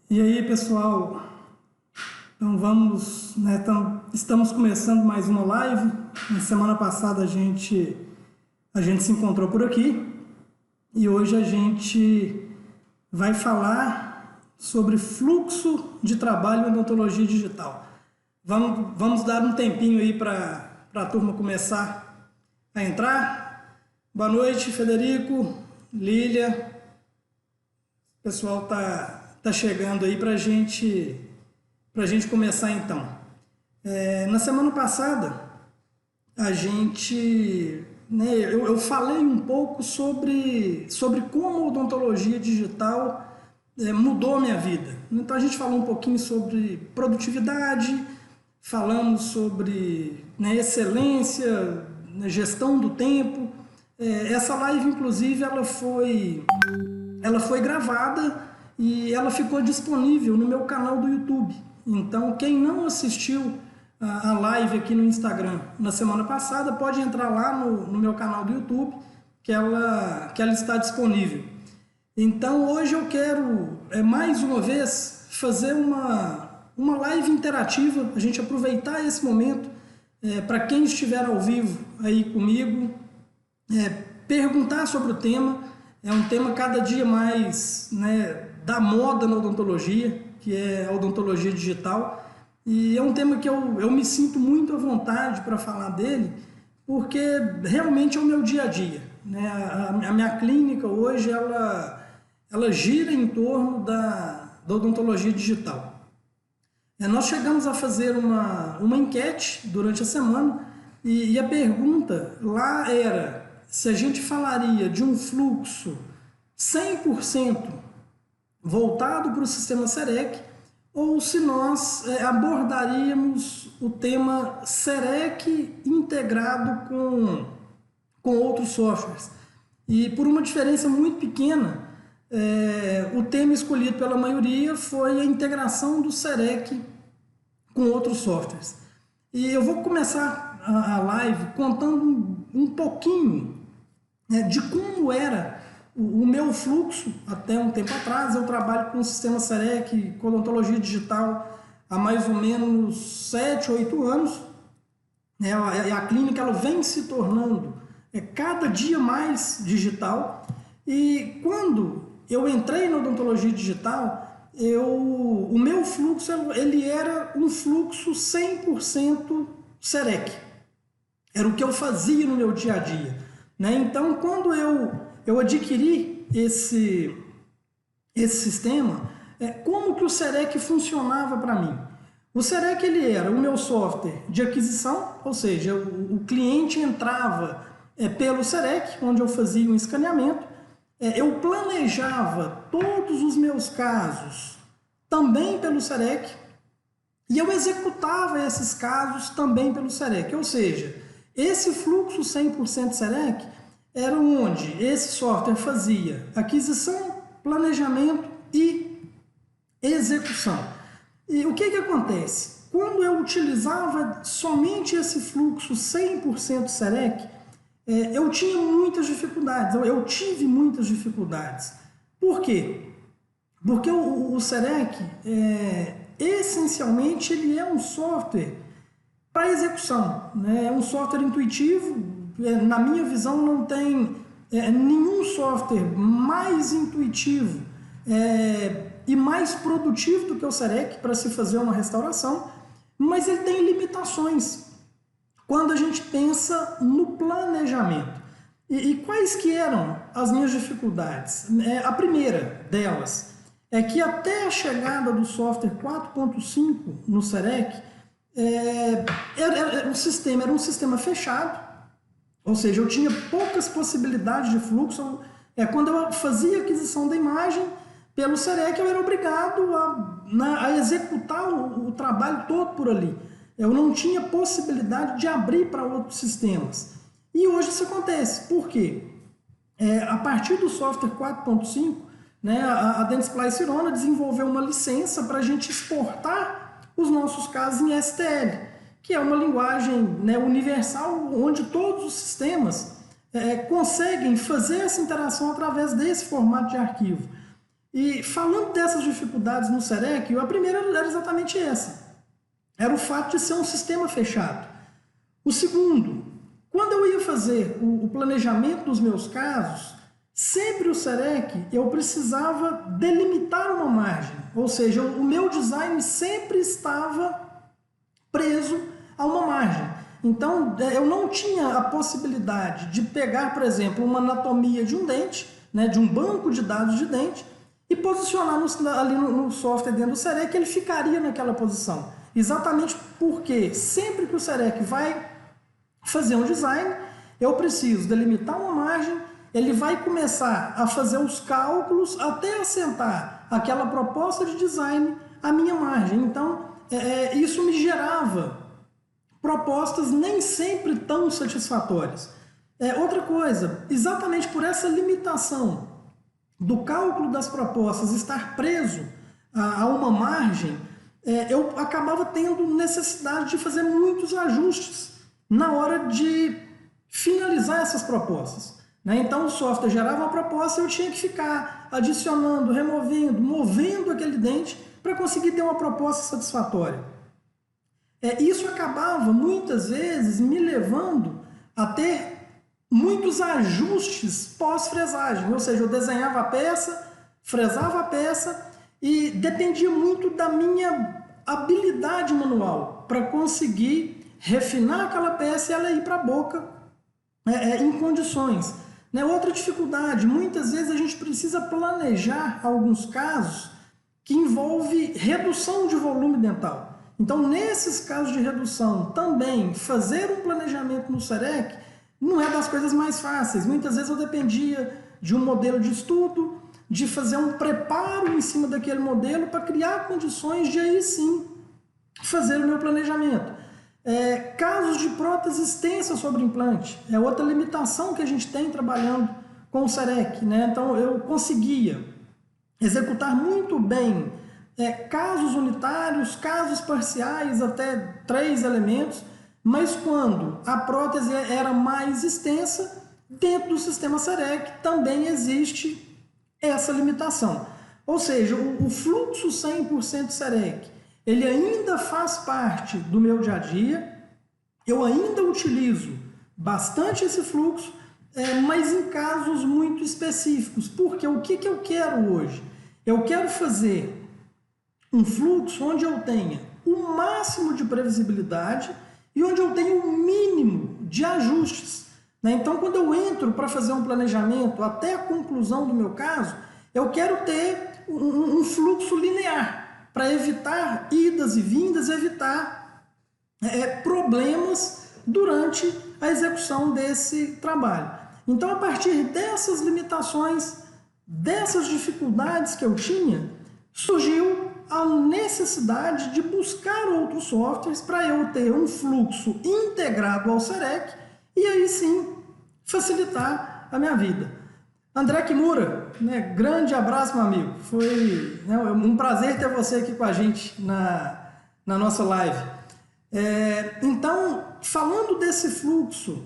E aí, pessoal, então vamos, né, estamos começando mais uma live. Na semana passada a gente se encontrou por aqui e hoje a gente vai falar sobre fluxo de trabalho em odontologia digital. Vamos dar um tempinho aí para a turma começar a entrar. Boa noite, Federico, Lília. O pessoal tá chegando aí para a gente começar então. Na semana passada, a gente, né, eu falei um pouco sobre como a odontologia digital mudou a minha vida. Então a gente falou um pouquinho sobre produtividade, falamos sobre, né, excelência, né, gestão do tempo. Essa live, inclusive, ela foi gravada e ela ficou disponível no meu canal do YouTube. Então, quem não assistiu a live aqui no Instagram na semana passada, pode entrar lá no meu canal do YouTube, que ela está disponível. Então, hoje eu quero, mais uma vez, fazer uma live interativa, a gente aproveitar esse momento, para quem estiver ao vivo aí comigo, perguntar sobre o tema. É um tema cada dia mais, né, da moda na odontologia, que é a odontologia digital. E é um tema que eu me sinto muito à vontade para falar dele, porque realmente é o meu dia a dia, né? A minha clínica hoje, ela gira em torno da odontologia digital. Nós chegamos a fazer uma enquete durante a semana e a pergunta lá era se a gente falaria de um fluxo 100% voltado para o sistema SEREC ou se nós abordaríamos o tema SEREC integrado com outros softwares. E por uma diferença muito pequena, o tema escolhido pela maioria foi a integração do SEREC com outros softwares. E eu vou começar a live contando um pouquinho de como era o meu fluxo até um tempo atrás. Eu trabalho com o sistema SEREC, com odontologia digital, há mais ou menos 7, 8 anos. A clínica ela vem se tornando cada dia mais digital. E quando eu entrei na odontologia digital, o meu fluxo ele era um fluxo 100% SEREC. Era o que eu fazia no meu dia a dia. Então, quando eu adquiri esse sistema, como que o SEREC funcionava para mim? O SEREC ele era o meu software de aquisição, ou seja, o cliente entrava pelo SEREC, onde eu fazia um escaneamento, eu planejava todos os meus casos também pelo SEREC e eu executava esses casos também pelo SEREC, ou seja, esse fluxo 100% SEREC era onde esse software fazia aquisição, planejamento e execução. E o que acontece? Quando eu utilizava somente esse fluxo 100% SEREC, eu tinha muitas dificuldades, eu tive muitas dificuldades. Por quê? Porque o SEREC, essencialmente, ele é um software para execução, né? É um software intuitivo. Na minha visão, não tem nenhum software mais intuitivo e mais produtivo do que o SEREC para se fazer uma restauração, mas ele tem limitações quando a gente pensa no planejamento. E quais que eram as minhas dificuldades? A primeira delas é que até a chegada do software 4.5 no SEREC, era um sistema fechado, ou seja, eu tinha poucas possibilidades de fluxo. Quando eu fazia a aquisição da imagem pelo SEREC, eu era obrigado a executar o trabalho todo por ali. Eu não tinha possibilidade de abrir para outros sistemas. E hoje isso acontece. Por quê? A partir do software 4.5, né, a Dentsply Sirona desenvolveu uma licença para a gente exportar os nossos casos em STL, que é uma linguagem, né, universal, onde todos os sistemas conseguem fazer essa interação através desse formato de arquivo. E falando dessas dificuldades no SEREC, a primeira era exatamente essa. Era o fato de ser um sistema fechado. O segundo, quando eu ia fazer o planejamento dos meus casos, sempre o SEREC eu precisava delimitar uma margem. Ou seja, o meu design sempre estava preso a uma margem. Então, eu não tinha a possibilidade de pegar, por exemplo, uma anatomia de um dente, né, de um banco de dados de dente, e posicionar ali no software dentro do SEREC, ele ficaria naquela posição. Exatamente porque sempre que o SEREC vai fazer um design, eu preciso delimitar uma margem, ele vai começar a fazer os cálculos até assentar aquela proposta de design à minha margem. Então, isso me gerava propostas nem sempre tão satisfatórias. Outra coisa, exatamente por essa limitação do cálculo das propostas estar preso a uma margem, eu acabava tendo necessidade de fazer muitos ajustes na hora de finalizar essas propostas. Então o software gerava uma proposta e eu tinha que ficar adicionando, removendo, movendo aquele dente para conseguir ter uma proposta satisfatória. Isso acabava muitas vezes me levando a ter muitos ajustes pós-fresagem, ou seja, eu desenhava a peça, fresava a peça e dependia muito da minha habilidade manual para conseguir refinar aquela peça e ela ir para a boca em condições. Outra dificuldade, muitas vezes a gente precisa planejar alguns casos que envolve redução de volume dental. Então, nesses casos de redução, também fazer um planejamento no SEREC não é das coisas mais fáceis. Muitas vezes eu dependia de um modelo de estudo, de fazer um preparo em cima daquele modelo para criar condições de aí sim fazer o meu planejamento. Casos de prótese extensa sobre implante é outra limitação que a gente tem trabalhando com o SEREC. Então eu conseguia executar muito bem casos unitários, casos parciais, até 3 elementos, mas quando a prótese era mais extensa, dentro do sistema SEREC também existe essa limitação. Ou seja, o fluxo 100% SEREC, ele ainda faz parte do meu dia a dia, eu ainda utilizo bastante esse fluxo, mas em casos muito específicos. Porque o que eu quero hoje? Eu quero fazer um fluxo onde eu tenha o máximo de previsibilidade e onde eu tenho o mínimo de ajustes. Então, quando eu entro para fazer um planejamento até a conclusão do meu caso, eu quero ter um fluxo linear para evitar idas e vindas, evitar problemas durante a execução desse trabalho. Então, a partir dessas limitações, dessas dificuldades que eu tinha, surgiu a necessidade de buscar outros softwares para eu ter um fluxo integrado ao SEREC e aí sim facilitar a minha vida. André Kimura, grande abraço, meu amigo. Foi um prazer ter você aqui com a gente na nossa live. Então, falando desse fluxo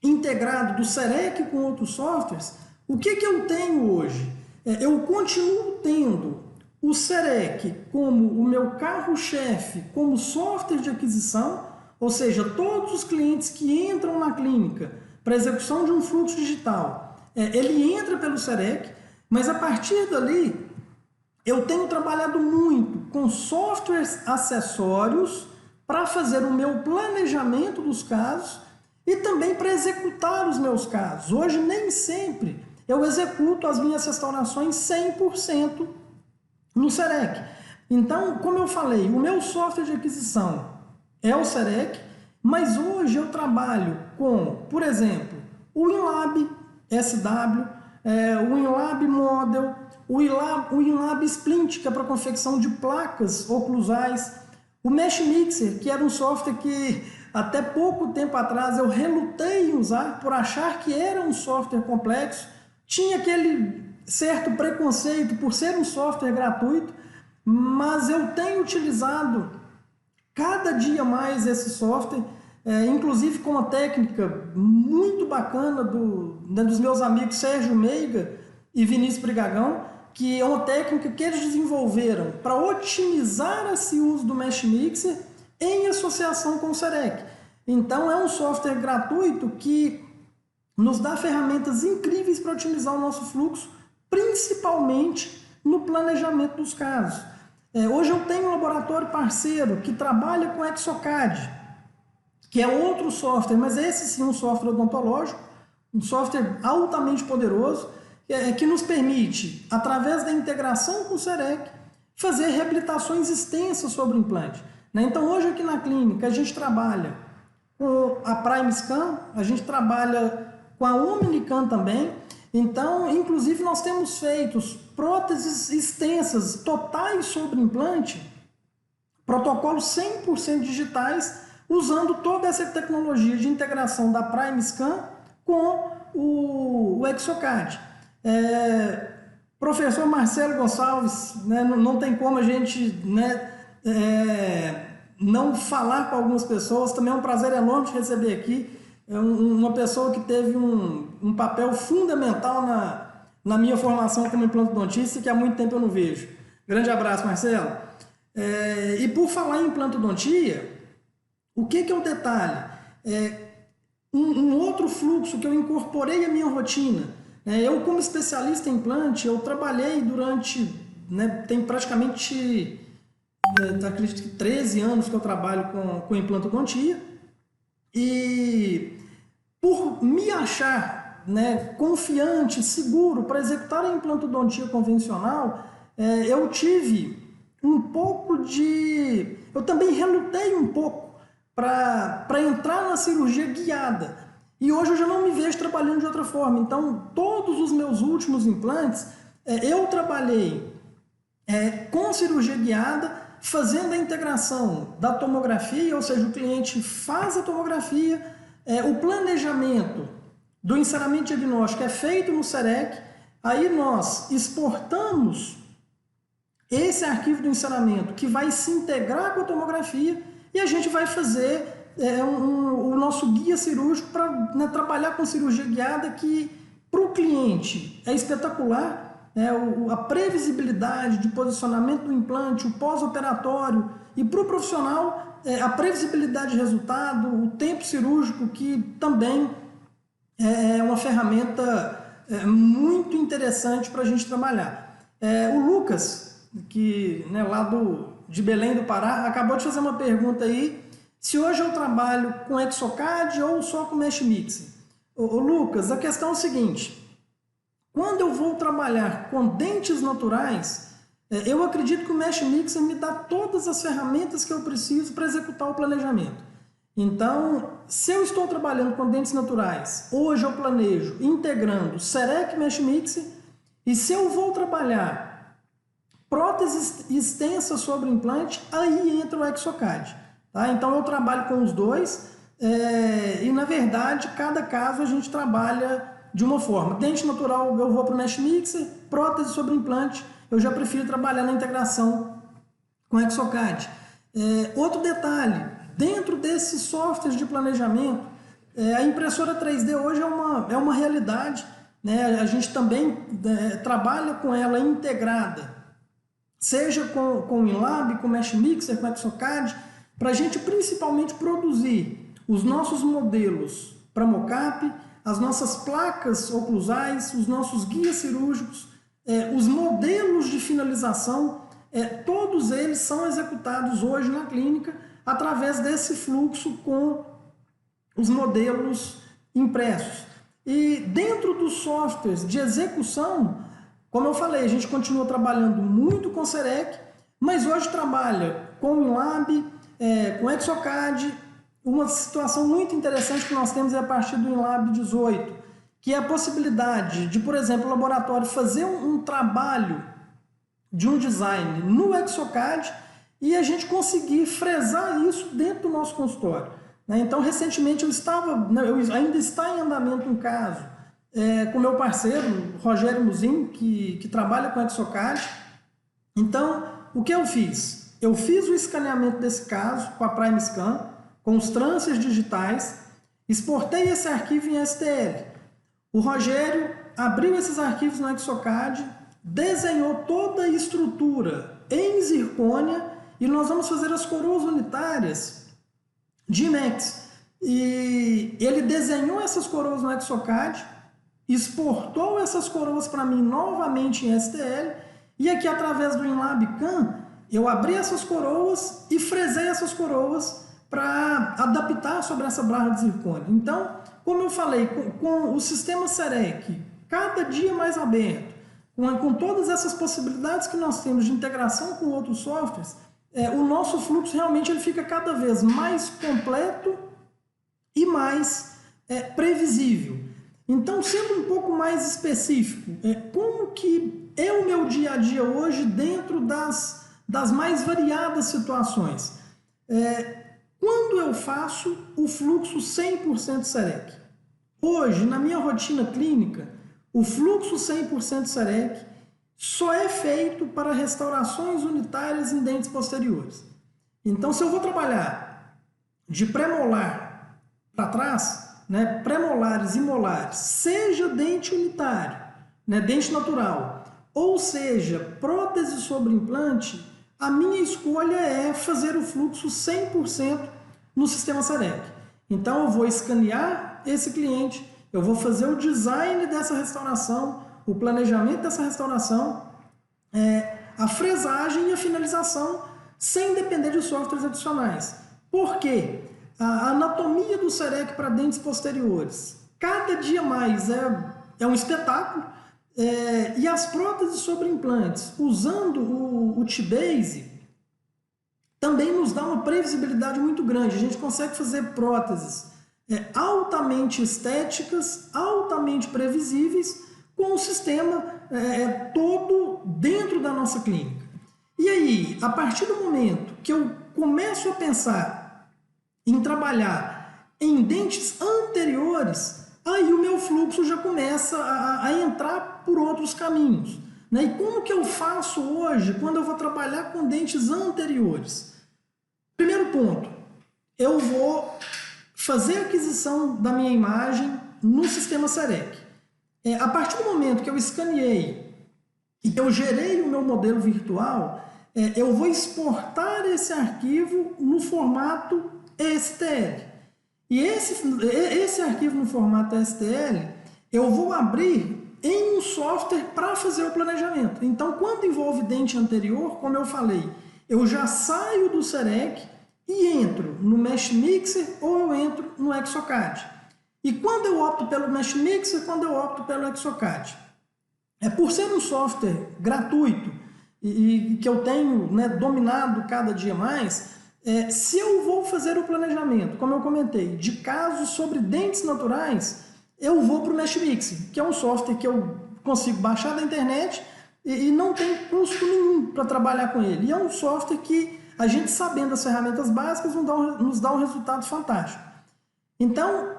integrado do SEREC com outros softwares, o que eu tenho hoje? Eu continuo tendo o SEREC como o meu carro-chefe, como software de aquisição, ou seja, todos os clientes que entram na clínica para execução de um fluxo digital, ele entra pelo SEREC, mas a partir dali eu tenho trabalhado muito com softwares acessórios para fazer o meu planejamento dos casos e também para executar os meus casos. Hoje nem sempre eu executo as minhas restaurações 100% no SEREC. Então, como eu falei, o meu software de aquisição é o SEREC, mas hoje eu trabalho com, por exemplo, o WinLab SW, o WinLab Model, o WinLab Splint, que é para confecção de placas oclusais, o Mesh Mixer, que era um software que até pouco tempo atrás eu relutei em usar por achar que era um software complexo, tinha aquele certo preconceito por ser um software gratuito, mas eu tenho utilizado cada dia mais esse software, inclusive com uma técnica muito bacana dos meus amigos Sérgio Meiga e Vinícius Brigagão, que é uma técnica que eles desenvolveram para otimizar esse uso do Mesh Mixer em associação com o Serec. Então, é um software gratuito que nos dá ferramentas incríveis para otimizar o nosso fluxo, principalmente no planejamento dos casos. Hoje eu tenho um laboratório parceiro que trabalha com Exocad, que é outro software, mas esse sim é um software odontológico, um software altamente poderoso, que nos permite, através da integração com o Serec, fazer reabilitações extensas sobre o implante. Então, hoje aqui na clínica, a gente trabalha com a PrimeScan, a gente trabalha com a Omnicam também. Então, inclusive, nós temos feito próteses extensas, totais sobre implante, protocolos 100% digitais, usando toda essa tecnologia de integração da PrimeScan com o Exocad. Professor Marcelo Gonçalves, né, não tem como a gente, né, não falar com algumas pessoas. Também é um prazer enorme te receber aqui. É uma pessoa que teve um papel fundamental na minha formação como implantodontista, que há muito tempo eu não vejo. Grande abraço, Marcelo. E por falar em implantodontia, o que é um detalhe? Um outro fluxo que eu incorporei à minha rotina. Eu, como especialista em implante, eu trabalhei durante, né, tem praticamente, acredito que 13 anos que eu trabalho com implantodontia, e por me achar, né, confiante, seguro para executar a implantodontia convencional, eu tive um pouco de... Eu também relutei um pouco para entrar na cirurgia guiada. E hoje eu já não me vejo trabalhando de outra forma. Então, todos os meus últimos implantes, eu trabalhei com cirurgia guiada, fazendo a integração da tomografia, ou seja, o cliente faz a tomografia, o planejamento do enceramento diagnóstico é feito no Serec, aí nós exportamos esse arquivo do enceramento que vai se integrar com a tomografia e a gente vai fazer o nosso guia cirúrgico para, né, trabalhar com cirurgia guiada, que para o cliente é espetacular, a previsibilidade de posicionamento do implante, o pós-operatório, e para o profissional a previsibilidade de resultado, o tempo cirúrgico, que também é uma ferramenta muito interessante para a gente trabalhar. O Lucas, que, né, lá de Belém do Pará, acabou de fazer uma pergunta aí, se hoje eu trabalho com Exocad ou só com Mesh Mixer. Lucas, a questão é o seguinte: quando eu vou trabalhar com dentes naturais, eu acredito que o Mesh Mixer me dá todas as ferramentas que eu preciso para executar o planejamento. Então, se eu estou trabalhando com dentes naturais, hoje eu planejo integrando Serec Mesh Mixer, e se eu vou trabalhar próteses extensas sobre implante, aí entra o Exocad. Tá? Então eu trabalho com os dois, e na verdade cada caso a gente trabalha de uma forma. Dente natural eu vou para o Mesh Mixer, prótese sobre implante eu já prefiro trabalhar na integração com o Exocad. Outro detalhe, dentro desses softwares de planejamento, a impressora 3D hoje é uma realidade, né? A gente também trabalha com ela integrada, seja com o Inlab, com o Mesh Mixer, com o Exocad, para a gente principalmente produzir os nossos modelos para mocap, as nossas placas oclusais, os nossos guias cirúrgicos, os modelos de finalização, todos eles são executados hoje na clínica através desse fluxo com os modelos impressos. E dentro dos softwares de execução, como eu falei, a gente continua trabalhando muito com o Serec, mas hoje trabalha com o Inlab, com o Exocad. Uma situação muito interessante que nós temos a partir do Inlab 18, que é a possibilidade de, por exemplo, o laboratório fazer um trabalho de um design no Exocad e a gente conseguir fresar isso dentro do nosso consultório. Então, recentemente eu ainda está em andamento um caso com meu parceiro, Rogério Muzin, que trabalha com Exocad. Então, o que eu fiz? Eu fiz o escaneamento desse caso com a PrimeScan, com os transfers digitais, exportei esse arquivo em STL. O Rogério abriu esses arquivos no Exocad, desenhou toda a estrutura em zircônia e nós vamos fazer as coroas unitárias de IMEX. E ele desenhou essas coroas no Exocad, exportou essas coroas para mim novamente em STL, e aqui através do Inlab CAM eu abri essas coroas e fresei essas coroas para adaptar sobre essa barra de zircônia. Então, como eu falei, com o sistema SEREC cada dia mais aberto, com todas essas possibilidades que nós temos de integração com outros softwares, o nosso fluxo realmente ele fica cada vez mais completo e mais previsível. Então, sendo um pouco mais específico, como que é o meu dia a dia hoje dentro das mais variadas situações? Quando eu faço o fluxo 100% SEREC? Hoje, na minha rotina clínica, o fluxo 100% SEREC só é feito para restaurações unitárias em dentes posteriores. Então, se eu vou trabalhar de pré-molar para trás, né, pré-molares e molares, seja dente unitário, né, dente natural, ou seja, prótese sobre implante, a minha escolha é fazer o fluxo 100% no sistema SEREC. Então, eu vou escanear esse cliente, eu vou fazer o design dessa restauração, o planejamento dessa restauração, a fresagem e a finalização, sem depender de softwares adicionais. Por quê? A anatomia do SEREC para dentes posteriores, cada dia mais é um espetáculo, e as próteses sobre implantes, usando o T-Base, também nos dá uma previsibilidade muito grande. A gente consegue fazer próteses altamente estéticas, altamente previsíveis, com o sistema todo dentro da nossa clínica. E aí, a partir do momento que eu começo a pensar em trabalhar em dentes anteriores, aí o meu fluxo já começa a entrar por outros caminhos, né? E como que eu faço hoje quando eu vou trabalhar com dentes anteriores? Primeiro ponto, eu vou fazer a aquisição da minha imagem no sistema SEREC. A partir do momento que eu escaneei e que eu gerei o meu modelo virtual, eu vou exportar esse arquivo no formato STL. E esse arquivo no formato STL, eu vou abrir em um software para fazer o planejamento. Então, quando envolve dente anterior, como eu falei, eu já saio do SEREC e entro no Mesh Mixer ou eu entro no Exocad. E quando eu opto pelo Mesh Mixer, quando eu opto pelo Exocad? Por ser um software gratuito e que eu tenho, né, dominado cada dia mais, se eu vou fazer o planejamento, como eu comentei, de casos sobre dentes naturais, eu vou para o Mesh Mixer, que é um software que eu consigo baixar da internet e não tem custo nenhum para trabalhar com ele. E é um software que a gente, sabendo as ferramentas básicas, nos dá um resultado fantástico. Então,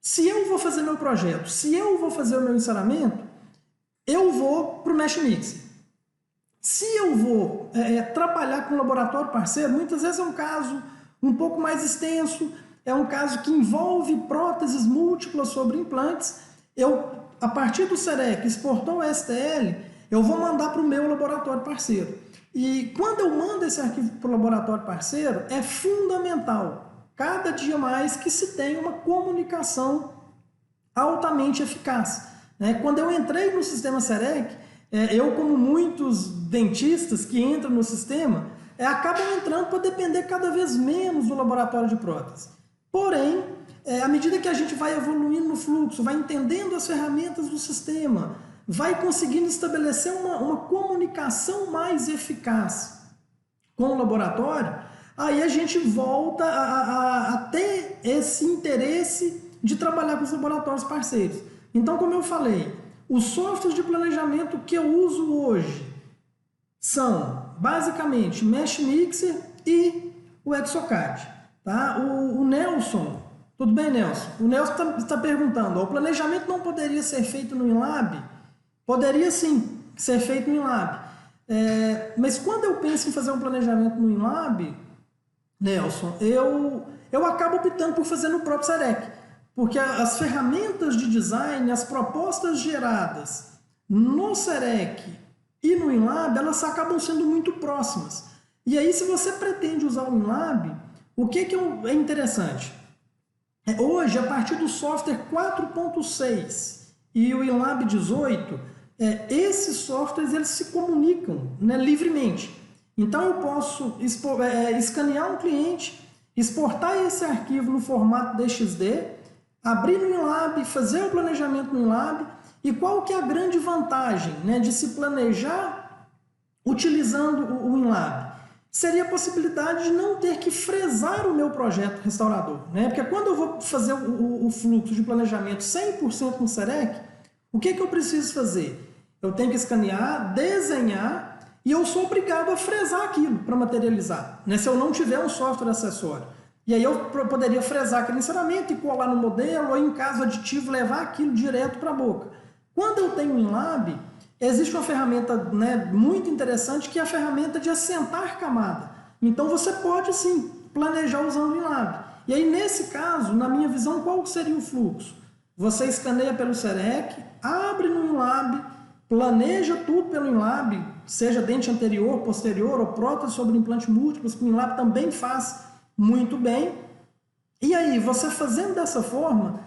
se eu vou fazer meu projeto, se eu vou fazer o meu encerramento, eu vou para o Mesh Mixer. Se eu vou trabalhar com um laboratório parceiro, muitas vezes é um caso um pouco mais extenso, é um caso que envolve próteses múltiplas sobre implantes. A partir do SEREC, exportou o STL, eu vou mandar para o meu laboratório parceiro. E quando eu mando esse arquivo para o laboratório parceiro, é fundamental, cada dia mais, que se tenha uma comunicação altamente eficaz. Quando eu entrei no sistema SEREC, eu, como muitos dentistas que entram no sistema, acabam entrando para depender cada vez menos do laboratório de prótese. Porém, à medida que a gente vai evoluindo no fluxo, vai entendendo as ferramentas do sistema, vai conseguindo estabelecer uma comunicação mais eficaz com o laboratório, aí a gente volta a ter esse interesse de trabalhar com os laboratórios parceiros. Então, como eu falei, os softwares de planejamento que eu uso hoje são, basicamente, Mesh Mixer e o Exocad. Tá? O Nelson, tudo bem, Nelson? O Nelson está perguntando, o planejamento não poderia ser feito no Inlab? Poderia sim ser feito no Inlab. Mas quando eu penso em fazer um planejamento no Inlab, Nelson, eu acabo optando por fazer no próprio SEREC. Porque as ferramentas de design, as propostas geradas no SEREC e no WinLab, elas acabam sendo muito próximas. E aí, se você pretende usar o WinLab, o que é interessante? Hoje, a partir do software 4.6 e o WinLab 18, esses softwares eles se comunicam, né, livremente. Então, eu posso escanear um cliente, exportar esse arquivo no formato DXD, abrir no WinLab, fazer o planejamento no WinLab. E qual que é a grande vantagem, né, de se planejar utilizando o WinLab? Seria a possibilidade de não ter que fresar o meu projeto restaurador, né? Porque quando eu vou fazer o fluxo de planejamento 100% no Serec, o que eu preciso fazer? Eu tenho que escanear, desenhar, e eu sou obrigado a fresar aquilo para materializar, né? Se eu não tiver um software acessório. E aí eu poderia fresar aquele encerramento e colar no modelo, ou em caso aditivo, levar aquilo direto para a boca. Quando eu tenho um WinLab, existe uma ferramenta, né, muito interessante, que é a ferramenta de assentar camada. Então você pode sim planejar usando o WinLab. E aí nesse caso, na minha visão, qual seria o fluxo? Você escaneia pelo Serec, abre no WinLab, planeja tudo pelo WinLab, seja dente anterior, posterior ou prótese sobre implante múltiplos, que o WinLab também faz muito bem. E aí, você fazendo dessa forma,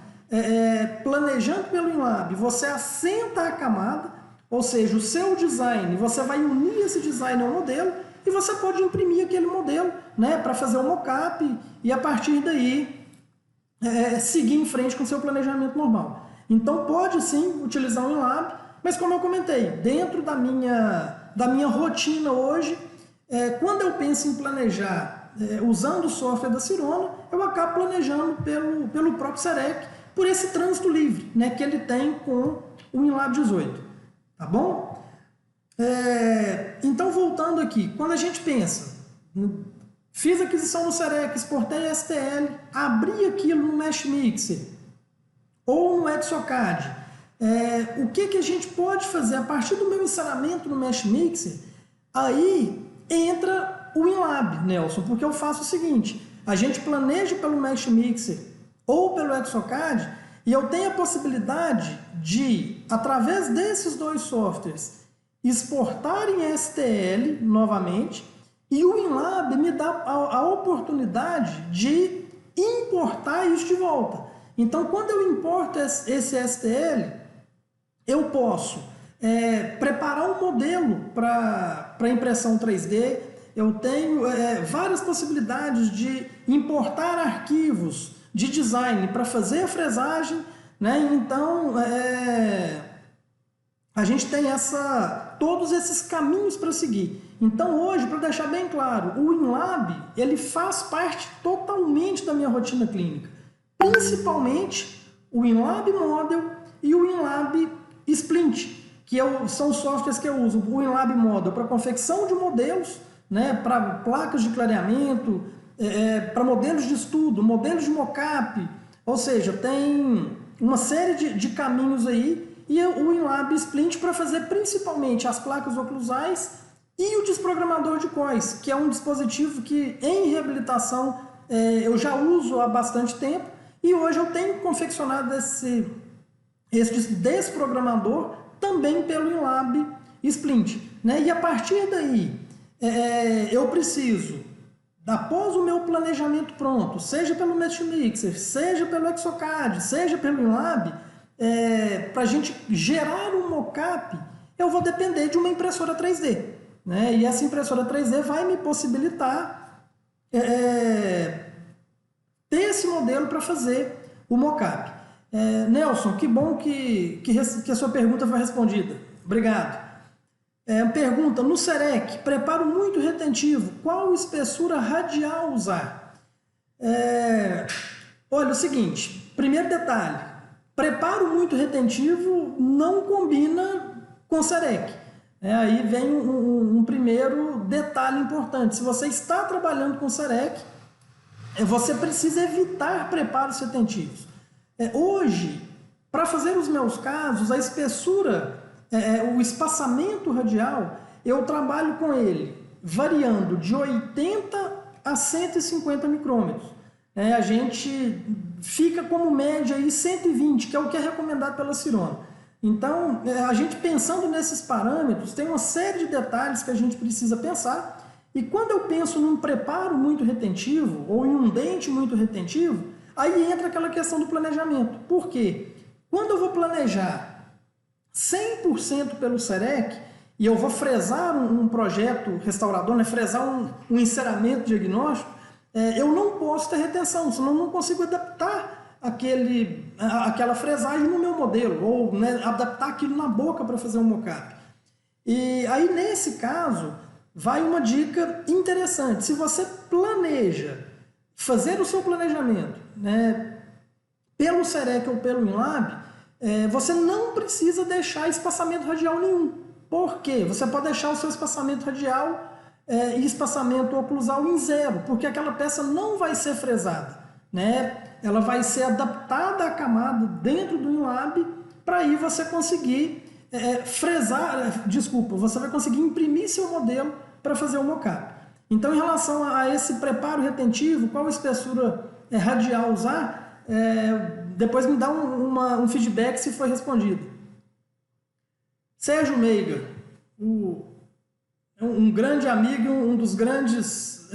planejando pelo WinLab, você assenta a camada, ou seja, o seu design, você vai unir esse design ao modelo e você pode imprimir aquele modelo, né, para fazer o mockup e a partir daí seguir em frente com o seu planejamento normal. Então pode sim utilizar o WinLab, mas como eu comentei, dentro da minha rotina hoje, quando eu penso em planejar usando o software da Sirona, eu acabo planejando pelo próprio Serec, por esse trânsito livre, né, que ele tem com o WinLab 18. Tá bom? Então, voltando aqui, quando a gente pensa, fiz aquisição no Serec, exportei STL, abri aquilo no Mesh Mixer ou no Exocad, o que a gente pode fazer a partir do meu encerramento no Mesh Mixer? Aí entra o WinLab, Nelson, porque eu faço o seguinte, a gente planeja pelo Mesh Mixer ou pelo Exocad e eu tenho a possibilidade de, através desses dois softwares, exportar em STL novamente, e o WinLab me dá a oportunidade de importar isso de volta. Então, quando eu importo esse STL, eu posso preparar um modelo para impressão 3D, eu tenho várias possibilidades de importar arquivos de design para fazer a fresagem, né? Então, a gente tem todos esses caminhos para seguir. Então, hoje, para deixar bem claro, o WinLab, ele faz parte totalmente da minha rotina clínica. Principalmente o WinLab Model e o WinLab Splint, que são os softwares que eu uso. O WinLab Model para confecção de modelos, né, para placas de clareamento, para modelos de estudo, modelos de mockup, ou seja, tem uma série de caminhos aí, e o WinLab Splint para fazer principalmente as placas oclusais e o desprogramador de COIS, que é um dispositivo que em reabilitação eu já uso há bastante tempo, e hoje eu tenho confeccionado esse desprogramador também pelo WinLab Splint, né? E a partir daí eu preciso, após o meu planejamento pronto, seja pelo Mesh Mixer, seja pelo Exocad, seja pelo WinLab, para a gente gerar um mockup, eu vou depender de uma impressora 3D, né? E essa impressora 3D vai me possibilitar ter esse modelo para fazer o mockup. Nelson, que bom que a sua pergunta foi respondida. Obrigado. Pergunta, no Serec, preparo muito retentivo, qual espessura radial usar? Olha, o seguinte, primeiro detalhe, preparo muito retentivo não combina com Serec. Aí vem um primeiro detalhe importante, se você está trabalhando com Serec, você precisa evitar preparos retentivos. Hoje, para fazer os meus casos, a espessura, o espaçamento radial, eu trabalho com ele variando de 80 a 150 micrômetros. A gente fica como média aí 120, que é o que é recomendado pela Sirona. Então, a gente pensando nesses parâmetros, tem uma série de detalhes que a gente precisa pensar, e quando eu penso num preparo muito retentivo, ou em um dente muito retentivo, aí entra aquela questão do planejamento. Por quê? Quando eu vou planejar 100% pelo SEREC, e eu vou fresar um projeto restaurador, né, fresar um enceramento diagnóstico, eu não posso ter retenção, senão eu não consigo adaptar aquela fresagem no meu modelo, ou né, adaptar aquilo na boca para fazer um mockup. E aí, nesse caso, vai uma dica interessante. Se você planeja fazer o seu planejamento, né, pelo SEREC ou pelo INLAB, você não precisa deixar espaçamento radial nenhum. Por quê? Você pode deixar o seu espaçamento radial e espaçamento oclusal em zero, porque aquela peça não vai ser fresada, né? Ela vai ser adaptada à camada dentro do INLAB para aí você conseguir você vai conseguir imprimir seu modelo para fazer o mockup. Então, em relação a esse preparo retentivo, qual espessura radial usar, depois me dá um feedback se foi respondido. Sérgio Meiga, um grande amigo, um dos grandes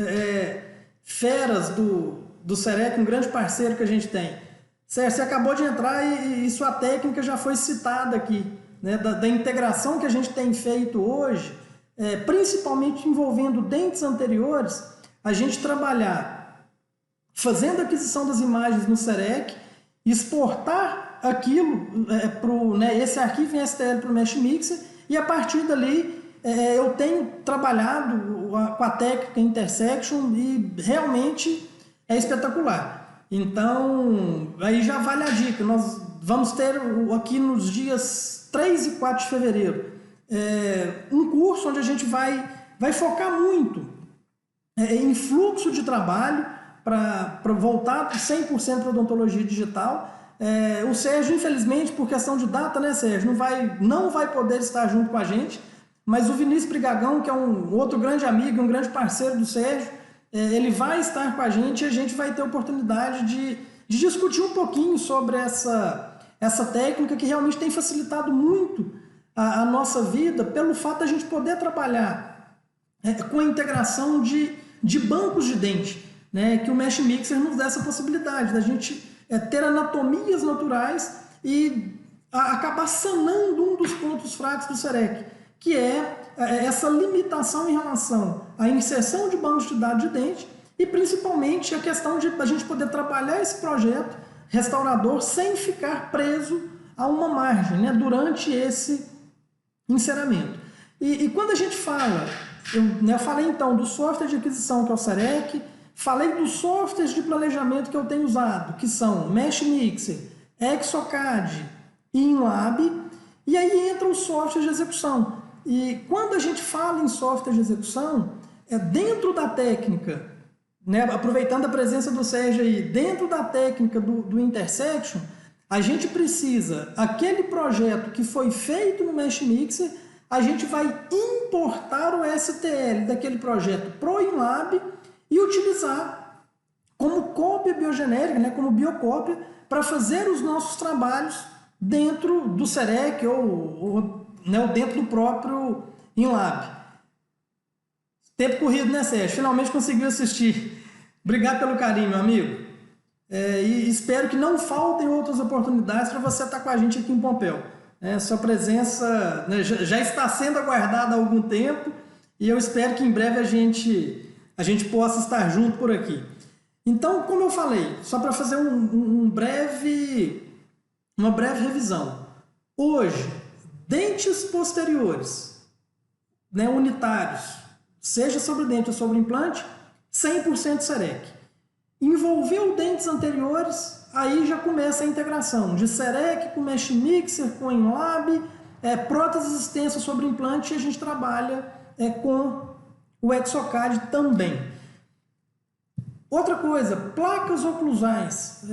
feras do SEREC, um grande parceiro que a gente tem. Sérgio, você acabou de entrar e sua técnica já foi citada aqui, né, da integração que a gente tem feito hoje, principalmente envolvendo dentes anteriores, a gente trabalhar fazendo aquisição das imagens no SEREC, exportar aquilo esse arquivo em STL para o Mesh Mixer, e a partir dali eu tenho trabalhado com a técnica Intersection e realmente é espetacular. Então, aí já vale a dica. Nós vamos ter aqui nos dias 3 e 4 de fevereiro um curso onde a gente vai focar muito em fluxo de trabalho para voltar 100% para a odontologia digital. O Sérgio, infelizmente, por questão de data, né, Sérgio, não vai poder estar junto com a gente, mas o Vinícius Brigagão, que é um outro grande amigo, um grande parceiro do Sérgio, ele vai estar com a gente e a gente vai ter a oportunidade de discutir um pouquinho sobre essa técnica que realmente tem facilitado muito a nossa vida, pelo fato de a gente poder trabalhar com a integração de bancos de dente, né, que o Mesh Mixer nos dá essa possibilidade da gente ter anatomias naturais e acabar sanando um dos pontos fracos do SEREC, que é essa limitação em relação à inserção de bancos de dados de dente e principalmente a questão de a gente poder trabalhar esse projeto restaurador sem ficar preso a uma margem, né, durante esse enceramento. E quando a gente fala, eu falei então do software de aquisição que é o SEREC, falei dos softwares de planejamento que eu tenho usado, que são Mesh Mixer, Exocad e InLab, e aí entra o software de execução. E quando a gente fala em software de execução, dentro da técnica, né, aproveitando a presença do Sérgio aí, dentro da técnica do Intersection, a gente precisa, aquele projeto que foi feito no Mesh Mixer, a gente vai importar o STL daquele projeto para o InLab e utilizar como cópia biogenérica, né, como biocópia, para fazer os nossos trabalhos dentro do SEREC ou dentro do próprio InLab. Tempo corrido, né, Sérgio? Finalmente conseguiu assistir. Obrigado pelo carinho, meu amigo. E espero que não faltem outras oportunidades para você estar com a gente aqui em Pompéu. Sua presença, né, já está sendo aguardada há algum tempo e eu espero que em breve a gente possa estar junto por aqui. Então, como eu falei, só para fazer uma breve revisão. Hoje, dentes posteriores, né, unitários, seja sobre dente ou sobre implante, 100% SEREC. Envolveu dentes anteriores, aí já começa a integração de SEREC com Mesh Mixer, com InLab, próteses extensas sobre implante, e a gente trabalha com o Exocad também. Outra coisa, placas oclusais.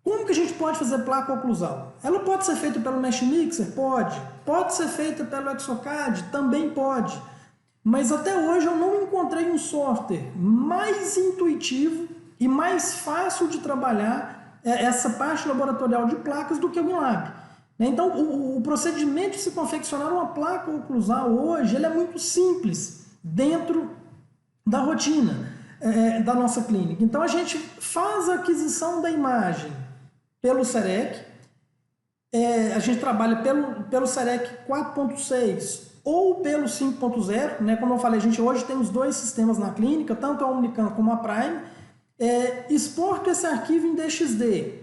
Como que a gente pode fazer placa oclusal? Ela pode ser feita pelo Mesh Mixer? Pode. Pode ser feita pelo Exocad? Também pode. Mas até hoje eu não encontrei um software mais intuitivo e mais fácil de trabalhar essa parte laboratorial de placas do que o InLab. né? Então, o procedimento de se confeccionar uma placa oclusal hoje, ele é muito simples dentro da rotina da nossa clínica. Então, a gente faz a aquisição da imagem pelo CEREC, a gente trabalha pelo CEREC 4.6 ou pelo 5.0, né? Como eu falei, a gente hoje tem os dois sistemas na clínica, tanto a Omnicam como a Prime. Exporto esse arquivo em DXD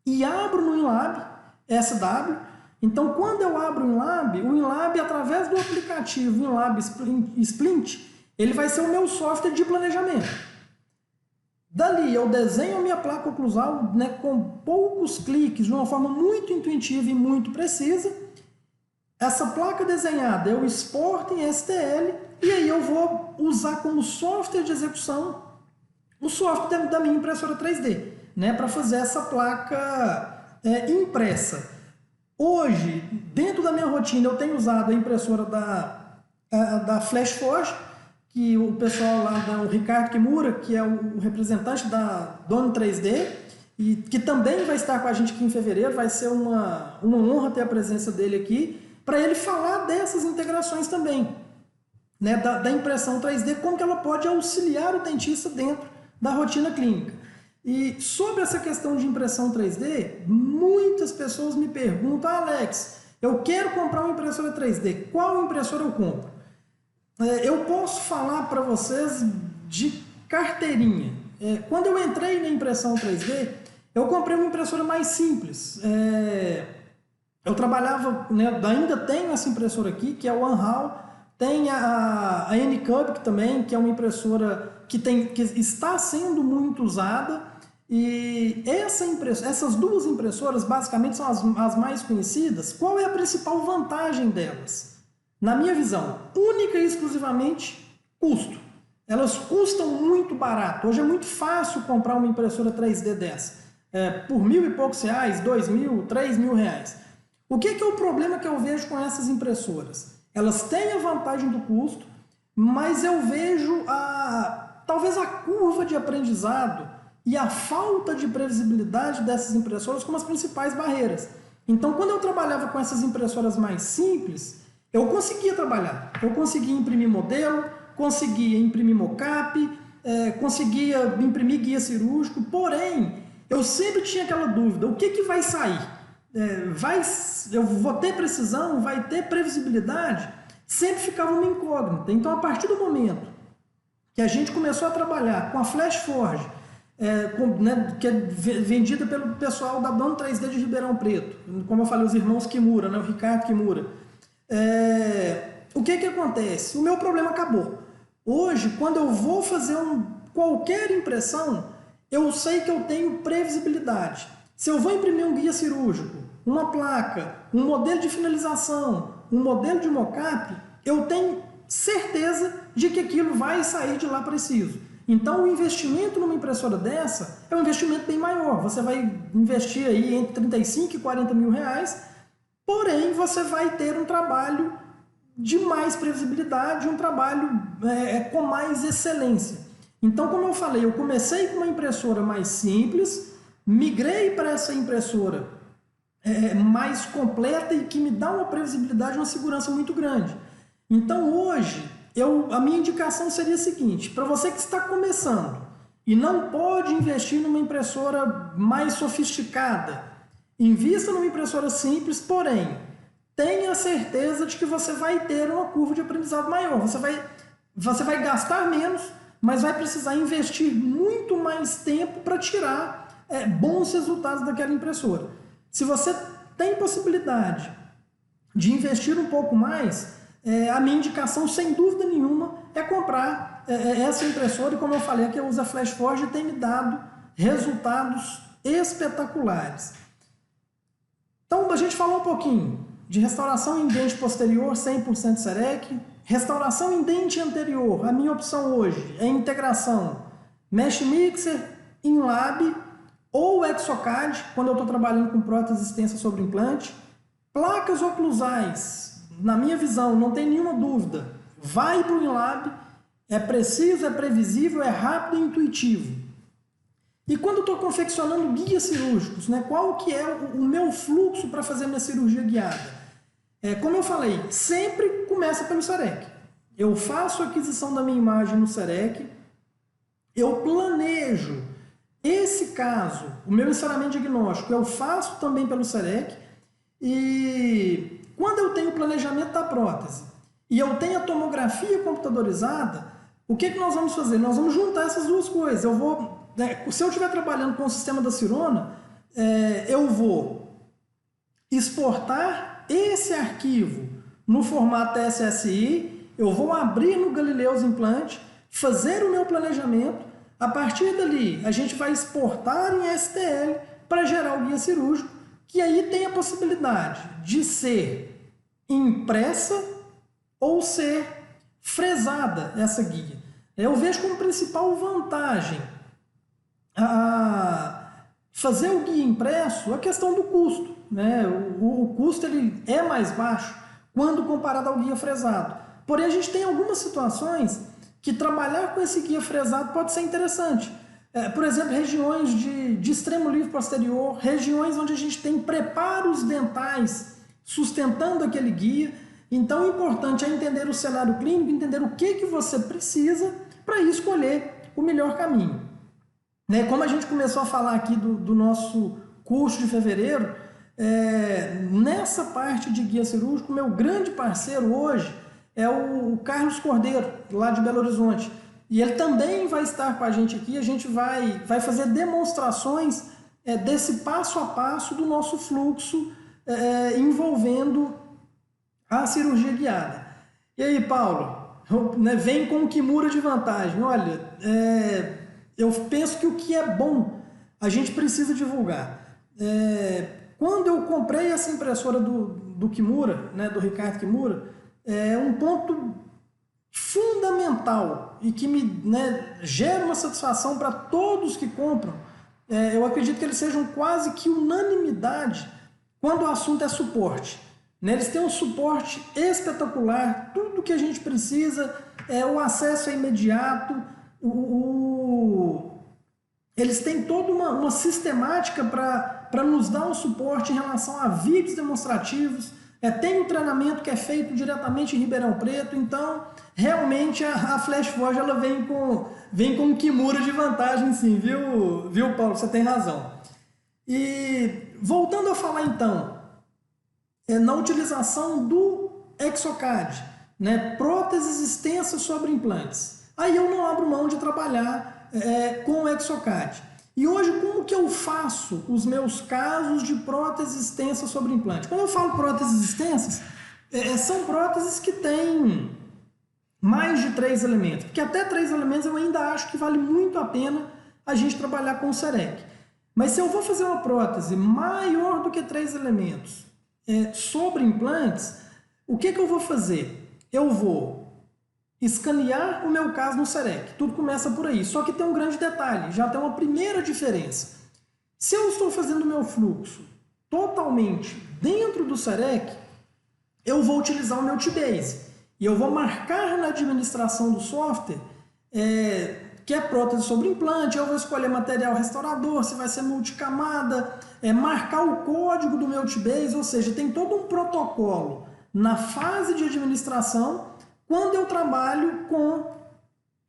e abro no InLab SW. Então, quando eu abro o InLab, através do aplicativo InLab Splint, ele vai ser o meu software de planejamento. Dali, eu desenho a minha placa oclusal, né, com poucos cliques, de uma forma muito intuitiva e muito precisa. Essa placa desenhada eu exporto em STL e aí eu vou usar como software de execução o software da minha impressora 3D, né, para fazer essa placa impressa. Hoje, dentro da minha rotina, eu tenho usado a impressora da FlashForge, que o pessoal lá, o Ricardo Kimura, que é o representante da Doni 3D, e que também vai estar com a gente aqui em fevereiro, vai ser uma honra ter a presença dele aqui, para ele falar dessas integrações também, né, da impressão 3D, como que ela pode auxiliar o dentista dentro da rotina clínica. E sobre essa questão de impressão 3D, muitas pessoas me perguntam: Alex, eu quero comprar uma impressora 3D, qual impressora eu compro? Eu posso falar para vocês de carteirinha. Quando eu entrei na impressão 3D, eu comprei uma impressora mais simples. Eu trabalhava, né, ainda tenho essa impressora aqui, que é o OneHall, tem a N-Cub também, que é uma impressora que está sendo muito usada, e essas duas impressoras basicamente são as mais conhecidas. Qual é a principal vantagem delas? Na minha visão, única e exclusivamente custo. Elas custam muito barato. Hoje é muito fácil comprar uma impressora 3D dessa, por R$1.000 e poucos, R$2.000, R$3.000. O que é o problema que eu vejo com essas impressoras? Elas têm a vantagem do custo, mas eu vejo talvez a curva de aprendizado e a falta de previsibilidade dessas impressoras como as principais barreiras. Então, quando eu trabalhava com essas impressoras mais simples, eu conseguia trabalhar. Eu conseguia imprimir modelo, conseguia imprimir mockup, conseguia imprimir guia cirúrgico, porém, eu sempre tinha aquela dúvida: o que vai sair? Eu vou ter precisão? Vai ter previsibilidade? Sempre ficava uma incógnita. Então, a partir do momento que a gente começou a trabalhar com a FlashForge, que é vendida pelo pessoal da Doni 3D de Ribeirão Preto, como eu falei, os irmãos Kimura, né, o Ricardo Kimura, o que acontece? O meu problema acabou. Hoje, quando eu vou fazer qualquer impressão, eu sei que eu tenho previsibilidade. Se eu vou imprimir um guia cirúrgico, uma placa, um modelo de finalização, um modelo de mockup, eu tenho certeza de que aquilo vai sair de lá preciso. Então, o investimento numa impressora dessa é um investimento bem maior. Você vai investir aí entre 35 e 40 mil reais, porém, você vai ter um trabalho de mais previsibilidade, um trabalho com mais excelência. Então, como eu falei, eu comecei com uma impressora mais simples, migrei para essa impressora mais completa e que me dá uma previsibilidade e uma segurança muito grande. Então, hoje, a minha indicação seria a seguinte: para você que está começando e não pode investir numa impressora mais sofisticada, invista numa impressora simples, porém, tenha certeza de que você vai ter uma curva de aprendizado maior. Você vai gastar menos, mas vai precisar investir muito mais tempo para tirar bons resultados daquela impressora. Se você tem possibilidade de investir um pouco mais, a minha indicação, sem dúvida nenhuma, é comprar essa impressora. E como eu falei, que eu uso a FlashForge, tem me dado resultados espetaculares. Então, a gente falou um pouquinho de restauração em dente posterior 100% CEREC, restauração em dente anterior. A minha opção hoje é integração Mesh Mixer, InLab ou Exocad, quando eu estou trabalhando com prótese extensa sobre implante. Placas oclusais, na minha visão, não tem nenhuma dúvida, vai para o InLab, é preciso, é previsível, é rápido e intuitivo. E quando eu estou confeccionando guias cirúrgicos, né, qual que é o meu fluxo para fazer minha cirurgia guiada? Como eu falei, sempre começa pelo CEREC. Eu faço a aquisição da minha imagem no CEREC, eu planejo esse caso, o meu encerramento diagnóstico, eu faço também pelo CEREC, e quando eu tenho o planejamento da prótese e eu tenho a tomografia computadorizada, o que nós vamos fazer? Nós vamos juntar essas duas coisas. Se eu estiver trabalhando com o sistema da Sirona, eu vou exportar esse arquivo no formato SSI, eu vou abrir no Galileus Implante, fazer o meu planejamento, a partir dali a gente vai exportar em STL para gerar o guia cirúrgico, que aí tem a possibilidade de ser impressa ou ser fresada essa guia. Eu vejo como principal vantagem fazer o guia impresso a questão do custo, né? O custo ele é mais baixo quando comparado ao guia fresado. Porém, a gente tem algumas situações que trabalhar com esse guia fresado pode ser interessante. Por exemplo, regiões de extremo livre posterior, regiões onde a gente tem preparos dentais sustentando aquele guia. Então, o importante é entender o cenário clínico, entender o que você precisa para escolher o melhor caminho. Como a gente começou a falar aqui do nosso curso de fevereiro, nessa parte de guia cirúrgico, meu grande parceiro hoje é o Carlos Cordeiro, lá de Belo Horizonte. E ele também vai estar com a gente aqui, a gente vai fazer demonstrações desse passo a passo do nosso fluxo envolvendo a cirurgia guiada. E aí, Paulo, vem com o Kimura de vantagem. Olha, eu penso que o que é bom a gente precisa divulgar. Quando eu comprei essa impressora do Kimura, né, do Ricardo Kimura, um ponto fundamental e que me gera uma satisfação para todos que compram, eu acredito que eles sejam quase que unanimidade quando o assunto é suporte. Eles têm um suporte espetacular, tudo que a gente precisa, o acesso é imediato, eles têm toda uma sistemática para nos dar um suporte em relação a vídeos demonstrativos, tem o treinamento que é feito diretamente em Ribeirão Preto, então realmente a FlashForge ela vem com um Kimura de vantagem sim, viu Paulo? Você tem razão. E voltando a falar então, na utilização do Exocad, próteses extensas sobre implantes, aí eu não abro mão de trabalhar com o Exocad. E hoje, como que eu faço os meus casos de próteses extensas sobre implante? Quando eu falo próteses extensas, são próteses que têm mais de 3 elementos, porque até 3 elementos eu ainda acho que vale muito a pena a gente trabalhar com o CEREC. Mas se eu vou fazer uma prótese maior do que 3 elementos sobre implantes, o que eu vou fazer? Eu vou escanear o meu caso no CEREC. Tudo começa por aí. Só que tem um grande detalhe, já tem uma primeira diferença. Se eu estou fazendo o meu fluxo totalmente dentro do CEREC, eu vou utilizar o meu T-Base. E eu vou marcar na administração do software que é prótese sobre implante, eu vou escolher material restaurador, se vai ser multicamada, marcar o código do meu T-Base, ou seja, tem todo um protocolo na fase de administração quando eu trabalho com